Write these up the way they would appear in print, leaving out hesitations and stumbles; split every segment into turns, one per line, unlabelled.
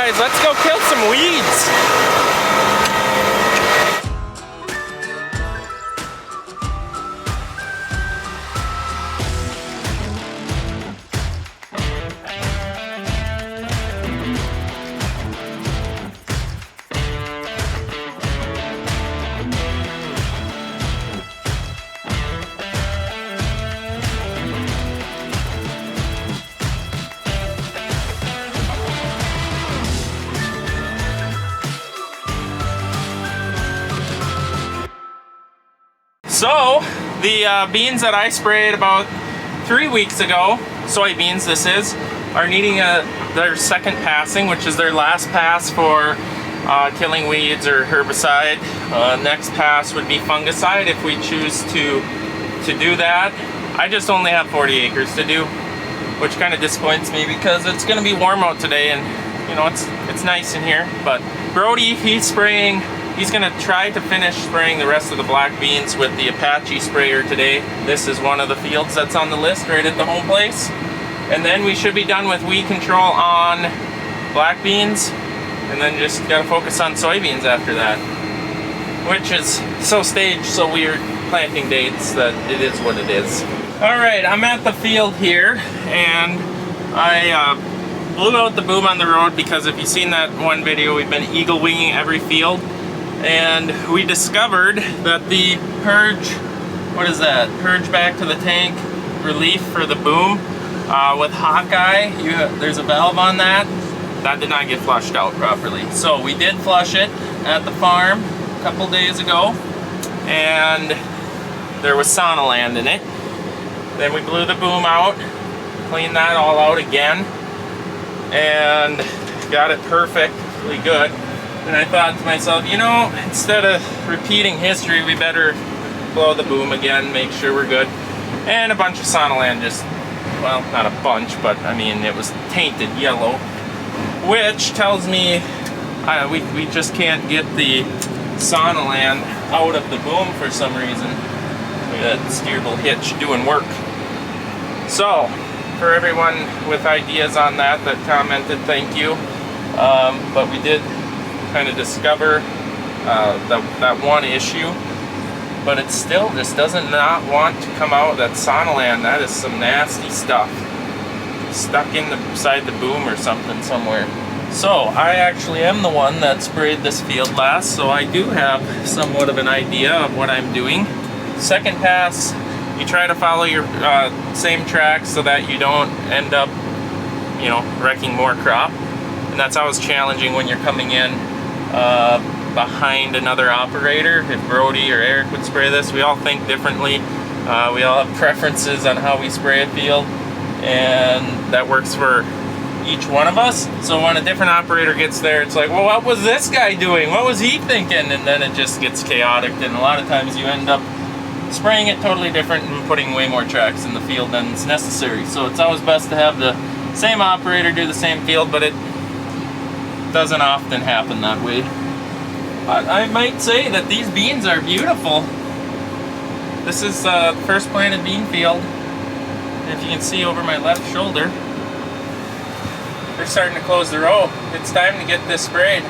guys, let's go kill some weeds. So, the beans that I sprayed about 3 weeks ago, soybeans this is, are needing their second passing, which is their last pass for killing weeds or herbicide. Next pass would be fungicide if we choose to do that. I just only have 40 acres to do, which kind of disappoints me because it's going to be warm out today and you know it's nice in here. But Brody, he's going to try to finish spraying the rest of the black beans with the Apache sprayer today. This is one of the fields that's on the list right at the home place. And then we should be done with weed control on black beans, and then just got to focus on soybeans after that, which is so staged, so weird planting dates that it is what it is. All right, I'm at the field here, and I blew out the boom on the road because if you've seen that one video, we've been eagle winging every field. And we discovered that the purge, what is that? Purge back to the tank relief for the boom with Hawkeye, there's a valve on that. That did not get flushed out properly. So we did flush it at the farm a couple days ago, and there was Sonaland in it. Then we blew the boom out, cleaned that all out again, and got it perfectly good. And I thought to myself, you know, instead of repeating history, we better blow the boom again, make sure we're good. And a bunch of Sonaland just, well, not a bunch, but I mean, it was tainted yellow, which tells me we just can't get the Sonaland out of the boom for some reason. That steerable hitch doing work. So, for everyone with ideas on that commented, thank you. But we did kind of discover that one issue, but it still just doesn't not want to come out. That Sonaland, that is some nasty stuff stuck inside the boom or something somewhere. So I actually am the one that sprayed this field last, so I do have somewhat of an idea of what I'm doing. Second pass, you try to follow your same tracks so that you don't end up, you know, wrecking more crop. And that's always challenging when you're coming in behind another operator. If Brody or Eric would spray this, we all think differently. We all have preferences on how we spray a field, and that works for each one of us. So when a different operator gets there, it's like, well, what was this guy doing? What was he thinking? And then it just gets chaotic, and a lot of times you end up spraying it totally different and putting way more tracks in the field than is necessary. So it's always best to have the same operator do the same field, but it doesn't often happen that way. I might say that these beans are beautiful. This is the first planted bean field. If you can see over my left shoulder, they're starting to close the row. It's time to get this sprayed.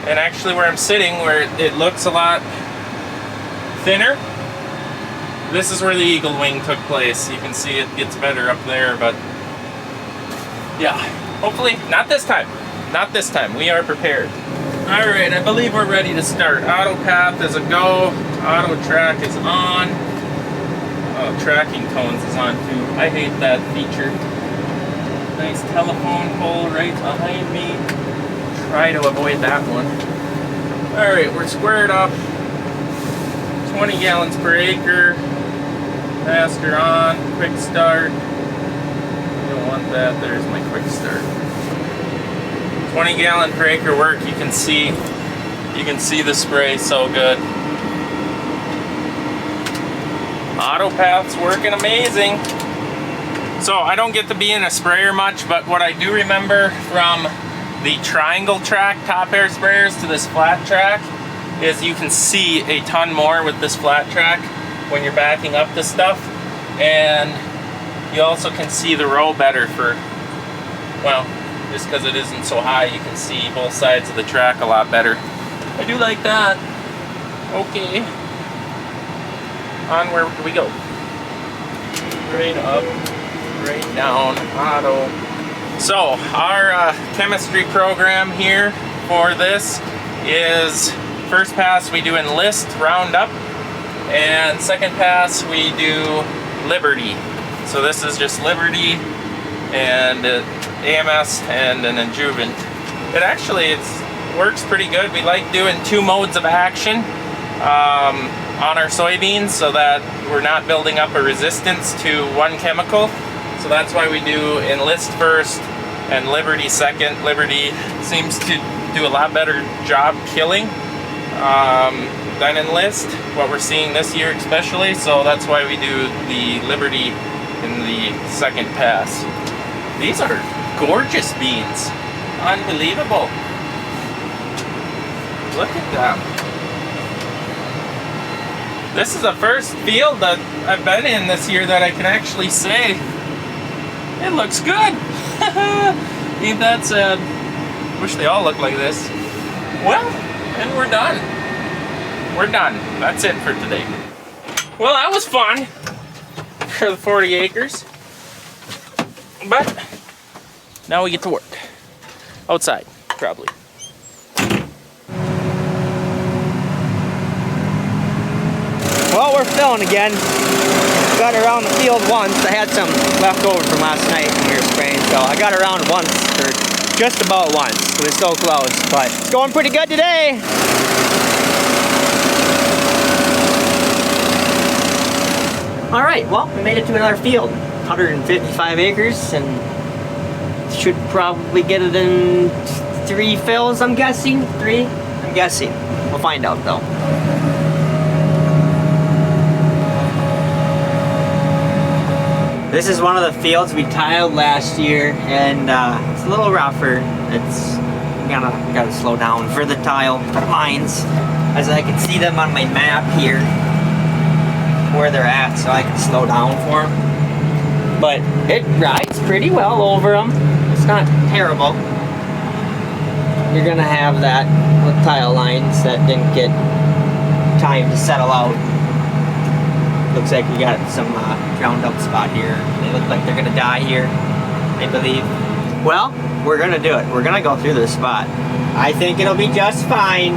And actually where I'm sitting, where it looks a lot thinner, this is where the eagle wing took place. You can see it gets better up there, but yeah, hopefully not this time. Not this time. We are prepared. All right, I believe we're ready to start. Auto path is a go. Auto track is on. Tracking tones is on too. I hate that feature. Nice telephone pole right behind me. Try to avoid that one. All right, we're squared up. 20 gallons per acre. Master on. Quick start. You don't want that. There's my quick start. 20 gallon per acre work. You can see the spray so good. Auto path's working amazing. So I don't get to be in a sprayer much, but what I do remember from the triangle track top air sprayers to this flat track is you can see a ton more with this flat track when you're backing up the stuff, and you also can see the row better for, well, just because it isn't so high. You can see both sides of the track a lot better. I do like that. Okay. On where do we go? Right up, right down, auto. So our chemistry program here for this is first pass we do Enlist Roundup, and second pass we do Liberty. So this is just Liberty and AMS and an adjuvant. It actually works pretty good. We like doing 2 modes of action on our soybeans so that we're not building up a resistance to one chemical. So that's why we do Enlist first and Liberty second. Liberty seems to do a lot better job killing than Enlist, what we're seeing this year especially. So that's why we do the Liberty in the second pass. These are gorgeous beans. Unbelievable. Look at them. This is the first field that I've been in this year that I can actually say it looks good. Ain't that sad? Wish they all looked like this. Well, and we're done. We're done. That's it for today. Well, that was fun for the 40 acres. But now we get to work. Outside, probably.
Well, we're filling again. Got around the field once. I had some left over from last night when we were spraying, so I got around once, or just about once. It was so close, but it's going pretty good today. All right, well, we made it to another field. 155 acres, and should probably get it in 3 fills, I'm guessing. 3? I'm guessing. We'll find out, though. This is one of the fields we tiled last year, and it's a little rougher. It's gotta slow down for the tile lines, as I can see them on my map here, where they're at, so I can slow down for them. But it rides pretty well over them. It's not terrible. You're gonna have that with tile lines that didn't get time to settle out. Looks like we got some ground up spot here. They look like they're gonna die here, I believe. Well, we're gonna do it. We're gonna go through this spot. I think it'll be just fine.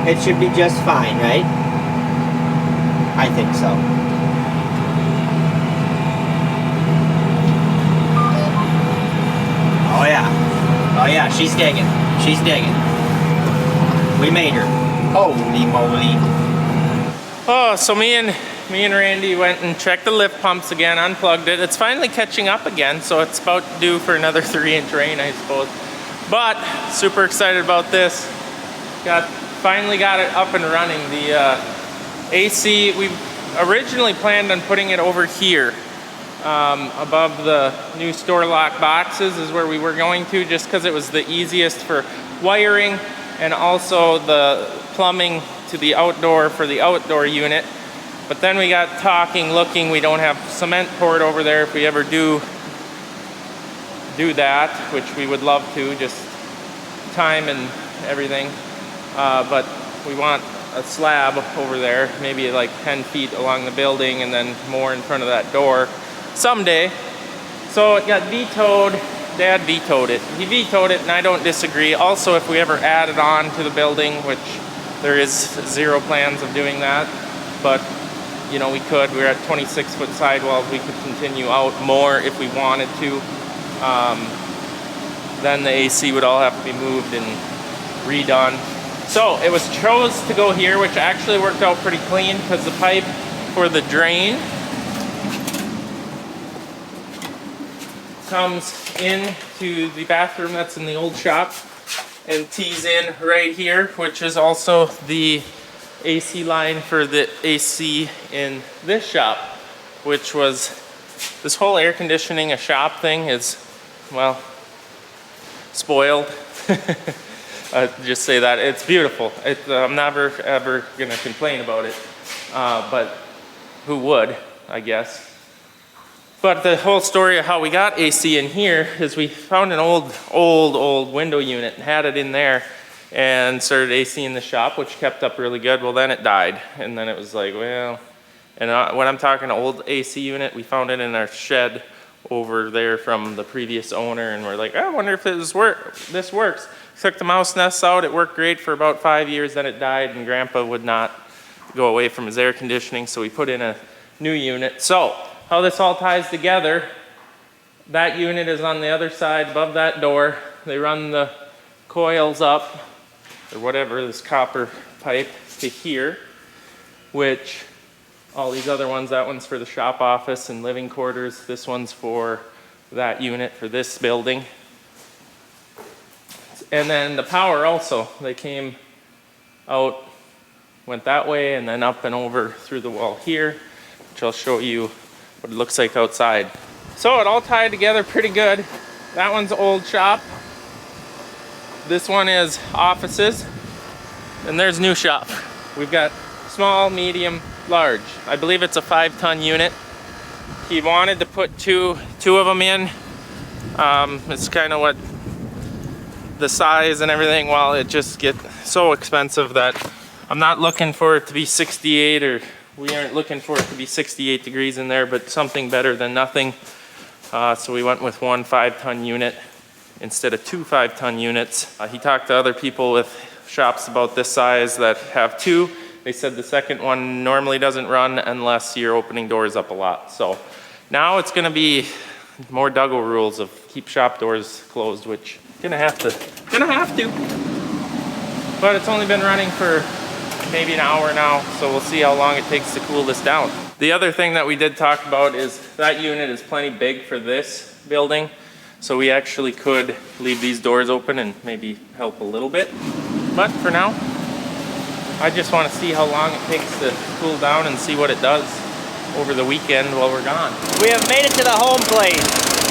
It should be just fine, right? I think so. Oh yeah. Oh yeah, she's digging. She's digging. We made her. Holy moly.
Oh, so me and Randy went and checked the lift pumps again, unplugged it. It's finally catching up again, so it's about due for another 3-inch rain, I suppose. But super excited about this. Finally got it up and running. The AC, we originally planned on putting it over here, above the new store lock boxes is where we were going to, just because it was the easiest for wiring and also the plumbing to the outdoor for the outdoor unit. But then we got talking, looking, we don't have cement poured over there if we ever do that, which we would love to, just time and everything. But we want a slab over there, maybe like 10 feet along the building and then more in front of that door someday. So it got vetoed. Dad vetoed it. He vetoed it, and I don't disagree. Also, if we ever add it on to the building, which there is 0 plans of doing that, but you know, we could. We're at 26-foot sidewalls. We could continue out more if we wanted to. Then the AC would all have to be moved and redone. So it was chose to go here, which actually worked out pretty clean because the pipe for the drain comes into the bathroom that's in the old shop and tees in right here, which is also the AC line for the AC in this shop, which was, this whole air conditioning a shop thing is, well, spoiled. Just say that. It's beautiful. I'm never ever gonna complain about it, but who would, I guess. But the whole story of how we got AC in here is we found an old window unit and had it in there and started AC in the shop, which kept up really good. Well, then it died. And then it was like, well, and when I'm talking old AC unit, we found it in our shed over there from the previous owner, and we're like, I wonder if this works. Took the mouse nests out, it worked great for about 5 years, then it died, and Grandpa would not go away from his air conditioning, so we put in a new unit. So, how this all ties together, that unit is on the other side above that door. They run the coils up, or whatever, this copper pipe to here, which all these other ones, that one's for the shop office and living quarters. This one's for that unit for this building. And then the power also, they came out, went that way and then up and over through the wall here, which I'll show you what it looks like outside. So it all tied together pretty good. That one's old shop. This one is offices. And there's new shop. We've got small, medium, large. I believe it's a 5-ton unit. He wanted to put two of them in. It's kind of what the size and everything, well, it just gets so expensive that I'm not looking for it to be 68, or we aren't looking for it to be 68 degrees in there, but something better than nothing. So we went with one 5-ton unit instead of two 5-ton units. He talked to other people with shops about this size that have two. They said the second one normally doesn't run unless you're opening doors up a lot. So now it's gonna be more Duggo rules of keep shop doors closed, which gonna have to. But it's only been running for maybe an hour now, so we'll see how long it takes to cool this down. The other thing that we did talk about is that unit is plenty big for this building, so we actually could leave these doors open and maybe help a little bit. But for now, I just want to see how long it takes to cool down and see what it does over the weekend while we're gone.
We have made it to the home plate.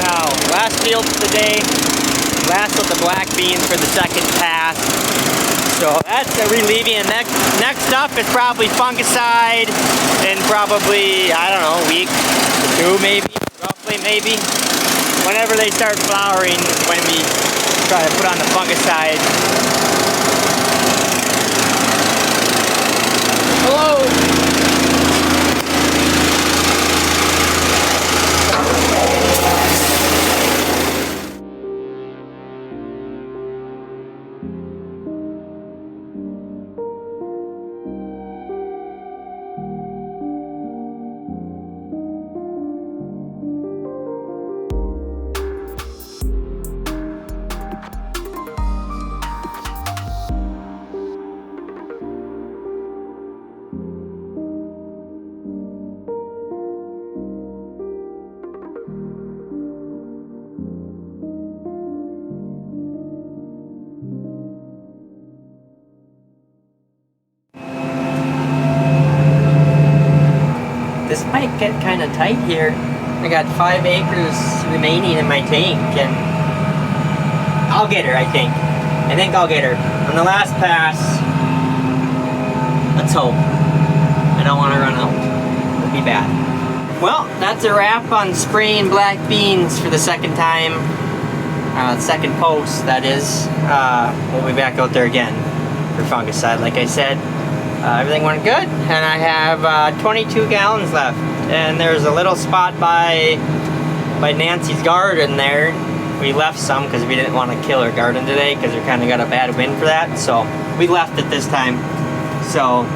Now, last field of the day, last of the black beans for the second pass. So that's the relieving. And next up is probably fungicide in probably, I don't know, a week or two maybe, roughly maybe. Whenever they start flowering is when we try to put on the fungicide. Hello! This might get kind of tight here. I got 5 acres remaining in my tank, and I'll get her, I think. I think I'll get her. On the last pass, let's hope. I don't want to run out. It'll be bad. Well, that's a wrap on spraying black beans for the second time. Second post, that is. We'll be back out there again for fungicide, like I said. Everything went good, and I have 22 gallons left. And there's a little spot by Nancy's garden there. We left some because we didn't want to kill her garden today because we kind of got a bad wind for that. So we left it this time. So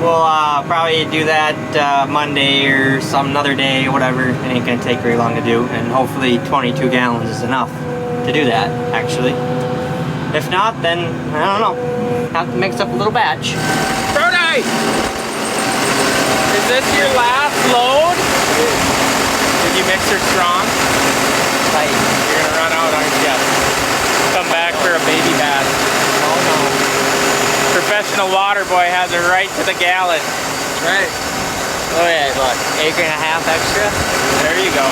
we'll probably do that Monday or some other day, whatever. It ain't gonna take very long to do, and hopefully 22 gallons is enough to do that, actually. If not, then I don't know. Have to mix up a little batch.
Brody! Is this your last load? Did you mix her strong?
Like,
you're gonna run out, aren't you? Come back for a baby bath.
Oh no.
Professional water boy has it right to the gallon.
Right. Oh yeah, look, 1.5 acres extra.
There you go.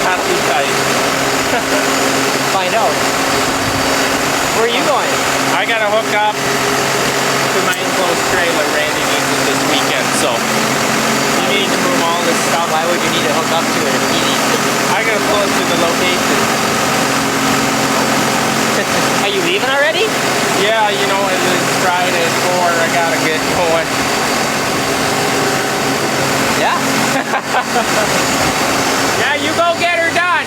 Not too tight.
Find out. Where are you going?
I gotta hook up to my enclosed trailer. Randy needs it this weekend, so we need to move all this
Scott, why would you need to hook up to it if he needs to?
I gotta pull it to the location.
Are you leaving already?
Yeah, you know, it's Friday at 4. I gotta get going.
Yeah.
Yeah, you go get her done.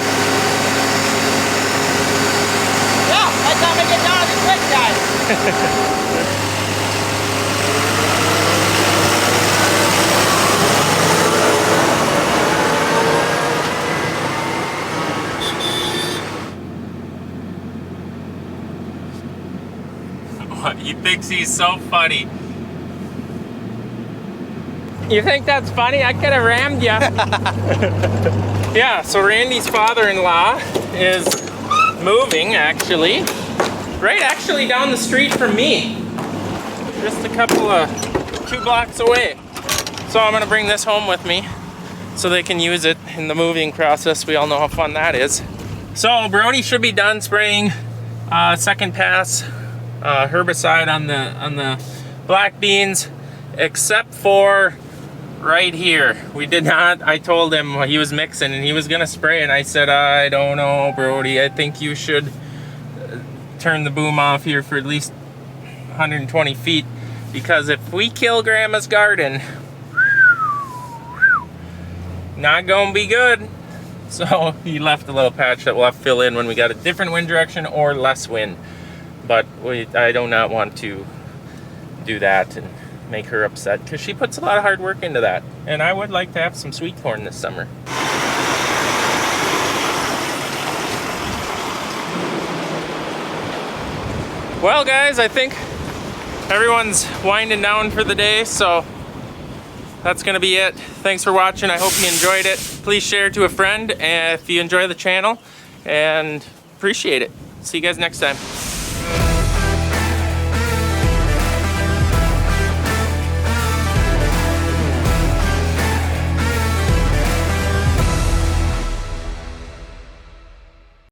Yeah, by the time I get done, I'll be quick, guys.
He thinks he's so funny. You think that's funny? I could have rammed you. Yeah, so Randy's father-in-law is moving, actually. Right actually down the street from me. Just a couple of 2 blocks away. So I'm gonna bring this home with me so they can use it in the moving process. We all know how fun that is. So Brody should be done spraying second pass herbicide on the black beans, except for right here. We did not. I told him he was mixing and he was gonna spray, and I said, I don't know, Brody, I think you should turn the boom off here for at least 120 feet, because if we kill Grandma's garden, not gonna be good. So he left a little patch that we'll have to fill in when we got a different wind direction or less wind. But I do not want to do that and make her upset, because she puts a lot of hard work into that. And I would like to have some sweet corn this summer. Well guys, I think everyone's winding down for the day, so that's gonna be it. Thanks for watching. I hope you enjoyed it. Please share to a friend if you enjoy the channel, and appreciate it. See you guys next time.